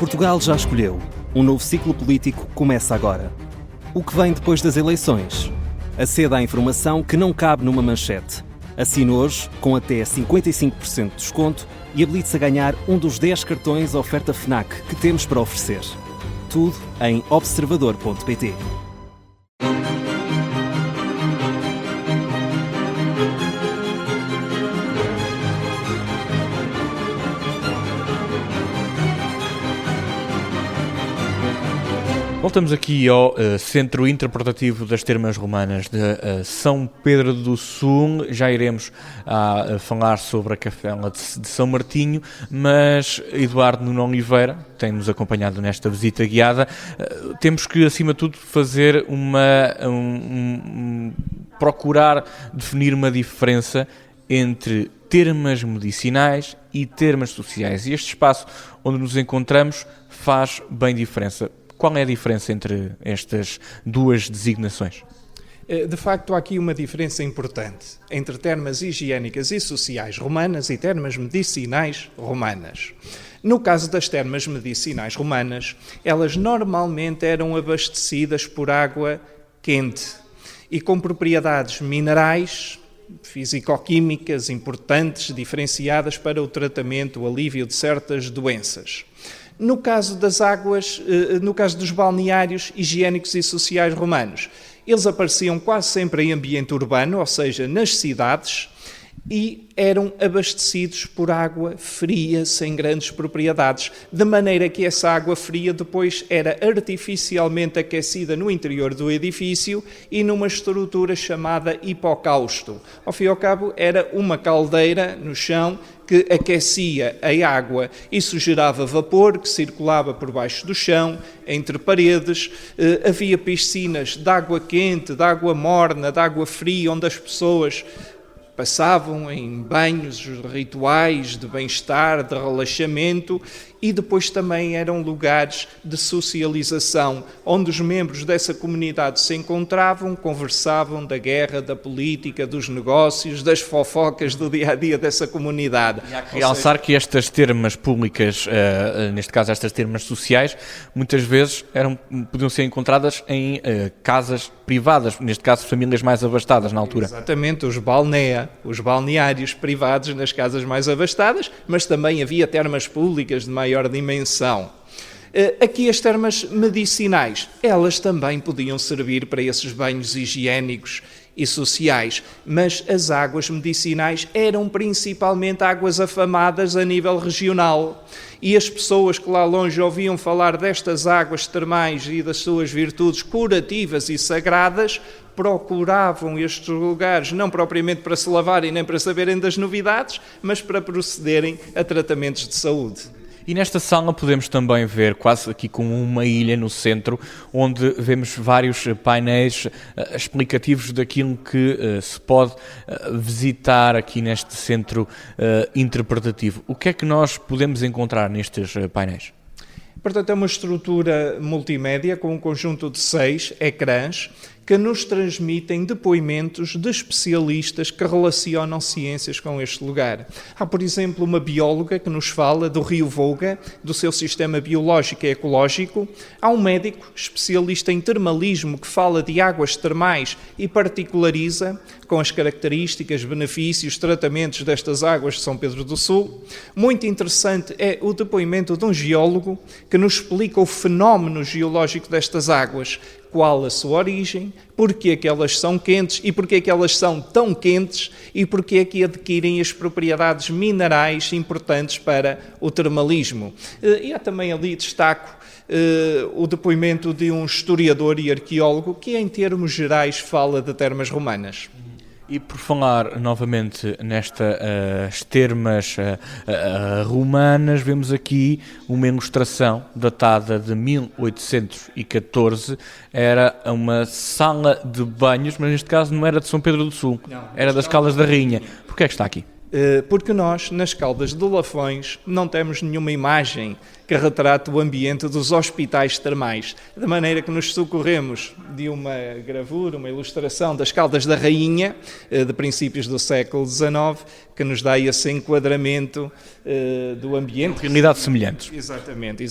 Portugal já escolheu. Um novo ciclo político começa agora. O que vem depois das eleições? Aceda à informação que não cabe numa manchete. Assine hoje, com até 55% de desconto, e habilite-se a ganhar um dos 10 cartões oferta FNAC que temos para oferecer. Tudo em observador.pt. Voltamos aqui ao Centro Interpretativo das Termas Romanas de São Pedro do Sul. Já iremos falar sobre a capela de São Martinho, mas Eduardo Nuno Oliveira tem-nos acompanhado nesta visita guiada. Temos que, acima de tudo, fazer procurar definir uma diferença entre termas medicinais e termas sociais. E este espaço onde nos encontramos faz bem diferença. Qual é a diferença entre estas duas designações? De facto, há aqui uma diferença importante entre termas higiênicas e sociais romanas e termas medicinais romanas. No caso das termas medicinais romanas, elas normalmente eram abastecidas por água quente e com propriedades minerais, físico-químicas importantes, diferenciadas para o tratamento, o alívio de certas doenças. No caso das águas, no caso dos balneários higiênicos e sociais romanos, eles apareciam quase sempre em ambiente urbano, ou seja, nas cidades, e eram abastecidos por água fria, sem grandes propriedades, de maneira que essa água fria depois era artificialmente aquecida no interior do edifício e numa estrutura chamada hipocausto. Ao fim e ao cabo, era uma caldeira no chão que aquecia a água. Isso gerava vapor que circulava por baixo do chão, entre paredes. Havia piscinas de água quente, de água morna, de água fria, onde as pessoas passavam em banhos rituais de bem-estar, de relaxamento, e depois também eram lugares de socialização, onde os membros dessa comunidade se encontravam, conversavam da guerra, da política, dos negócios, das fofocas do dia-a-dia dessa comunidade. E há que realçar que estas termas públicas, neste caso estas termas sociais, muitas vezes podiam ser encontradas em casas privadas, neste caso famílias mais abastadas na altura. Exatamente, os balneários privados nas casas mais abastadas, mas também havia termas públicas de maior dimensão. Aqui as termas medicinais, elas também podiam servir para esses banhos higiênicos e sociais, mas as águas medicinais eram principalmente águas afamadas a nível regional. E as pessoas que lá longe ouviam falar destas águas termais e das suas virtudes curativas e sagradas, procuravam estes lugares, não propriamente para se lavarem nem para saberem das novidades, mas para procederem a tratamentos de saúde. E nesta sala podemos também ver, quase aqui como uma ilha no centro, onde vemos vários painéis explicativos daquilo que se pode visitar aqui neste centro interpretativo. O que é que nós podemos encontrar nestes painéis? Portanto, é uma estrutura multimédia com um conjunto de 6 ecrãs que nos transmitem depoimentos de especialistas que relacionam ciências com este lugar. Há, por exemplo, uma bióloga que nos fala do rio Volga, do seu sistema biológico e ecológico. Há um médico especialista em termalismo que fala de águas termais e particulariza com as características, benefícios, tratamentos destas águas de São Pedro do Sul. Muito interessante é o depoimento de um geólogo que nos explica o fenómeno geológico destas águas, qual a sua origem, porque é que elas são quentes e porque é que elas são tão quentes e porque é que adquirem as propriedades minerais importantes para o termalismo. E há também ali, destaco, o depoimento de um historiador e arqueólogo que, em termos gerais, fala de termas romanas. E por falar novamente nestas termas romanas, vemos aqui uma ilustração datada de 1814. Era uma sala de banhos, mas neste caso não era de São Pedro do Sul, era das Caldas da Rainha. Porquê é que está aqui? porque nós, nas Caldas de Lafões, não temos nenhuma imagem que retrate o ambiente dos hospitais termais, de maneira que nos socorremos de uma gravura, uma ilustração das Caldas da Rainha, de princípios do século XIX, que nos dá esse enquadramento do ambiente. Realidades semelhantes. Exatamente.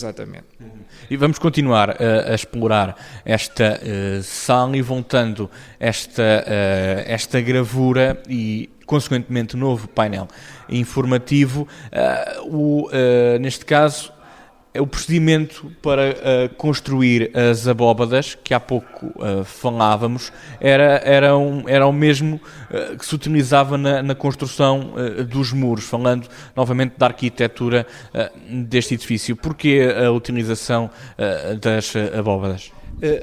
E vamos continuar a explorar esta sala e voltando esta gravura e, consequentemente, novo painel informativo. Neste caso, o procedimento para construir as abóbadas, que há pouco falávamos, era o mesmo que se utilizava na construção dos muros, falando novamente da arquitetura deste edifício. Porquê a utilização das abóbadas?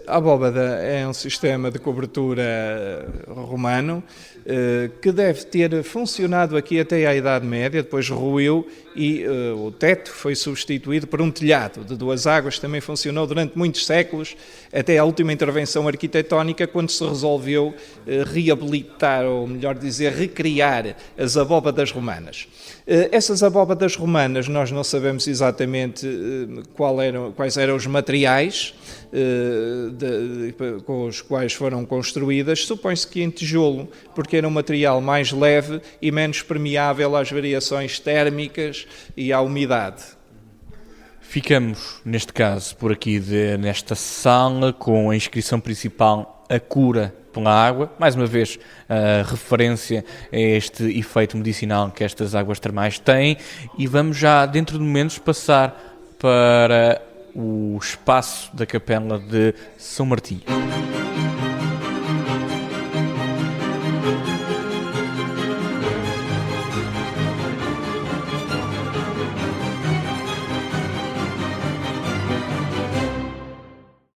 A abóbada é um sistema de cobertura romano que deve ter funcionado aqui até à Idade Média, depois ruiu e o teto foi substituído por um telhado de 2 águas, também funcionou durante muitos séculos, até à última intervenção arquitetónica, quando se resolveu reabilitar, ou melhor dizer, recriar as abóbadas romanas. Essas abóbadas romanas, nós não sabemos exatamente quais eram os materiais com os quais foram construídas. Supõe-se que em tijolo, porque era um material mais leve e menos permeável às variações térmicas e à umidade. Ficamos, neste caso, por aqui nesta sala, com a inscrição principal A Cura pela Água. Mais uma vez, a referência a este efeito medicinal que estas águas termais têm. E vamos já, dentro de momentos, passar para o espaço da Capela de São Martinho.